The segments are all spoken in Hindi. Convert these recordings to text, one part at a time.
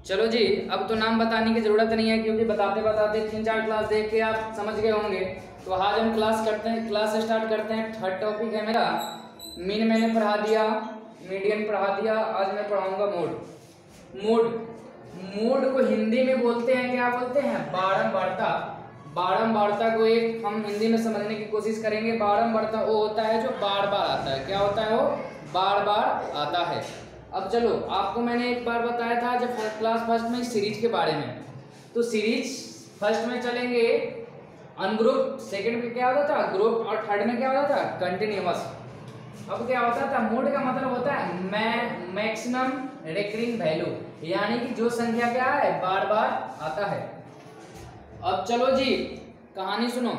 चलो जी, अब तो नाम बताने की ज़रूरत नहीं है क्योंकि बताते बताते 3-4 क्लास देख के आप समझ गए होंगे। तो आज हम क्लास स्टार्ट करते हैं। थर्ड टॉपिक है मेरा मीन, मैंने पढ़ा दिया, मीडियन पढ़ा दिया। आज मैं पढ़ाऊंगा मोड। मोड को हिंदी में बोलते हैं, क्या बोलते हैं? बारंबारता। बारंबारता को एक हम हिंदी में समझने की कोशिश करेंगे। बारंबारता वो होता है जो बार बार आता है। क्या होता है? वो बार बार आता है। अब चलो, आपको मैंने एक बार बताया था जब क्लास फर्स्ट में सीरीज के बारे में। तो सीरीज फर्स्ट में चलेंगे अनग्रुप, सेकंड में क्या होता था? ग्रुप, और थर्ड में क्या होता था? कंटिन्यूअस। अब क्या होता था? मोड का मतलब होता है मैक्सिमम रिकरिंग वैल्यू, यानी कि जो संख्या क्या है, बार बार आता है। अब चलो जी, कहानी सुनो।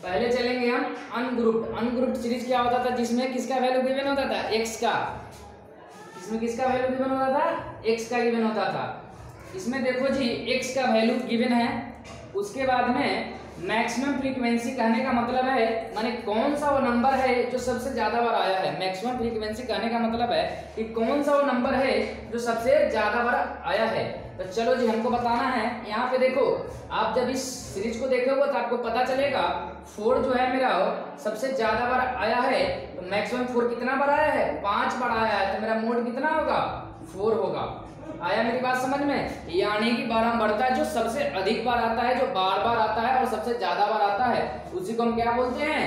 पहले चलेंगे हम अनग्रुप्ड। अनग्रुप्ड सीरीज क्या होता था? जिसमें किसका वैल्यू गिवन होता था? एक्स का। इसमें किसका वैल्यू गिवन होता था? एक्स का गिवन होता था। इसमें देखो जी, एक्स का वैल्यू गिवन है। उसके बाद में मैक्सिमम फ्रीक्वेंसी कहने का मतलब है, माने कौन सा वो नंबर है जो सबसे ज्यादा बार आया है। मैक्सिमम फ्रीक्वेंसी कहने का मतलब है कि कौन सा वो नंबर है जो सबसे ज्यादा बार आया है। तो चलो जी, हमको बताना है। यहाँ पे देखो, आप जब इस सीरीज को देखोगे तो आपको पता चलेगा 4 जो है मेरा सबसे ज्यादा बार आया है। तो मैक्सिमम 4 कितना बार आया है? 5 बार आया है। तो मेरा मोड कितना होगा? 4 होगा। आया मेरी बात समझ में? यानी कि बारंबारता जो सबसे अधिक बार आता है, जो बार बार आता है और सबसे ज्यादा बार आता है, उसी को हम क्या बोलते हैं?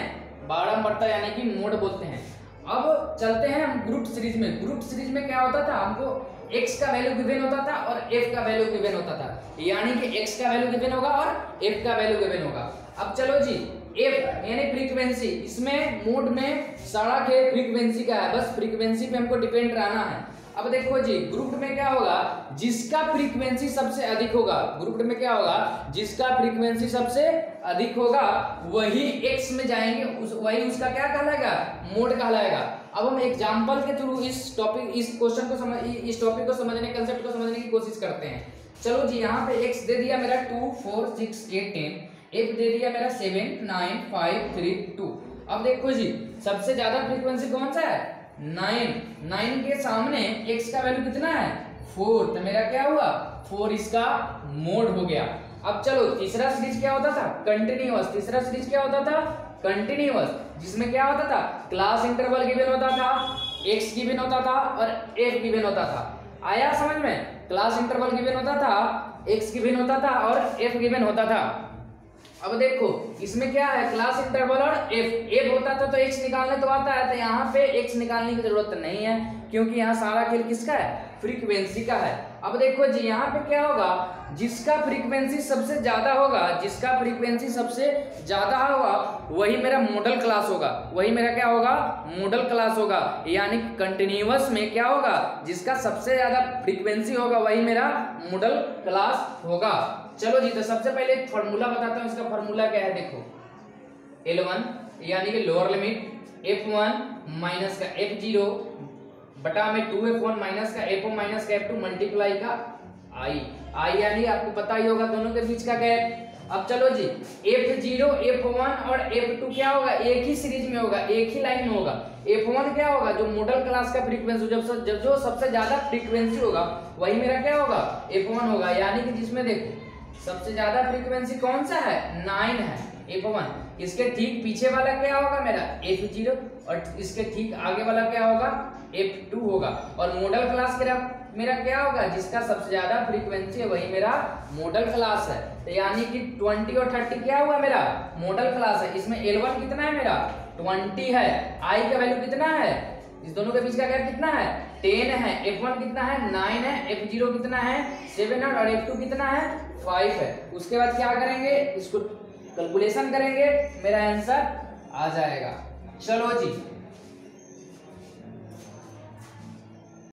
बारंबारता, यानी कि मोड बोलते हैं। अब चलते हैं हम ग्रुप सीरीज में। ग्रुप सीरीज में क्या होता था? हमको x का वैल्यू गिवन होता था और f का वैल्यू गिवन होता था, यानी कि x का वैल्यू गिवन होगा और f का वैल्यू गिवन होगा। अब चलो जी, f यानी फ्रीक्वेंसी। इसमें मोड में सारा खेल फ्रीक्वेंसी का है, बस फ्रीक्वेंसी पे हमको डिपेंड रहना है। अब देखो जी, ग्रुप में क्या होगा? जिसका फ्रीक्वेंसी सबसे अधिक होगा, ग्रुप में क्या होगा? जिसका फ्रीक्वेंसी सबसे अधिक होगा वही x में जाएंगे, वही उसका क्या कहलाएगा? मोड कहलाएगा। अब हम एग्जांपल के थ्रू इस टॉपिक को समझने, कंसेप्ट को समझने की कोशिश करते हैं। चलो जी, यहाँ पे x दे दिया मेरा 2, 4, 6, 8, 10, f दे दिया मेरा 7, 9, 5, 3, 2। अब देखो जी, सबसे ज्यादा फ्रीक्वेंसी कौन सा है? 9 के सामने x का वैल्यू कितना है? 4। तो मेरा क्या हुआ? 4 इसका मोड हो गया। अब चलो, तीसरा सीरीज क्या होता था? कंटिन्यूअस। तीसरा सीरीज क्या होता था? कंटिन्यूअस, जिसमें क्या होता था? क्लास इंटरवल गिवन होता था, x गिवन होता था और f गिवन होता था। आया समझ में? क्लास इंटरवल गिवन होता था, x गिवन होता था और f गिवन होता था। अब देखो, इसमें क्या है? क्लास इंटरवल और f होता था तो x निकालने तो आता है। तो यहाँ पे x निकालने की जरूरत नहीं है क्योंकि यहाँ सारा खेल किसका है? फ्रीक्वेंसी का है। अब देखो जी, यहाँ पे क्या होगा? जिसका फ्रीक्वेंसी सबसे ज्यादा होगा, जिसका फ्रीक्वेंसी सबसे ज्यादा होगा वही मेरा मॉडल क्लास होगा। वही मेरा क्या होगा? मॉडल क्लास होगा। यानी कंटिन्यूअस में क्या होगा? जिसका सबसे ज्यादा फ्रीक्वेंसी होगा वही मेरा मॉडल क्लास होगा। चलो जी, तो सबसे पहले एक फॉर्मूला बताता हूँ। इसका फॉर्मूला क्या है? देखो, L1 यानी कि लोअर लिमिट F1 माइनस का F0 बटा में 2F1 माइनस का F1 माइनस का F2 मल्टीप्लाई का I यानी आपको पता ही होगा दोनों के बीच का गैप। अब चलो जी, F0, F1 और F2 क्या होगा? एक ही सीरीज में होगा, एक ही लाइन में होगा। F1 क्या होगा? जो मॉडल क्लास का फ्रीक्वेंसी, जब जो सबसे ज्यादा फ्रीक्वेंसी होगा वही मेरा क्या होगा? F1 होगा। यानी कि जिसमें देखो सबसे ज्यादा फ्रीक्वेंसी कौन सा है? 9 है, F1। इसके ठीक पीछे वाला क्या होगा मेरा? F0। और इसके ठीक आगे वाला क्या होगा? F2 होगा। और मॉडल क्लास मेरा क्या होगा? जिसका सबसे ज्यादा फ्रीक्वेंसी है वही मेरा मॉडल क्लास है। तो यानी कि 20 और 30 क्या हुआ? मेरा मॉडल क्लास है। इसमें L1 कितना है मेरा? 20 है। I का वैल्यू कितना है? इस दोनों के बीच का गैप कितना है? 10 है। F1 कितना है? 9 है। F0 कितना है? 7 है। और F2 कितना है? 5 है। उसके बाद क्या करेंगे? इसको कैलकुलेशन करेंगे, मेरा आंसर आ जाएगा। चलो जी,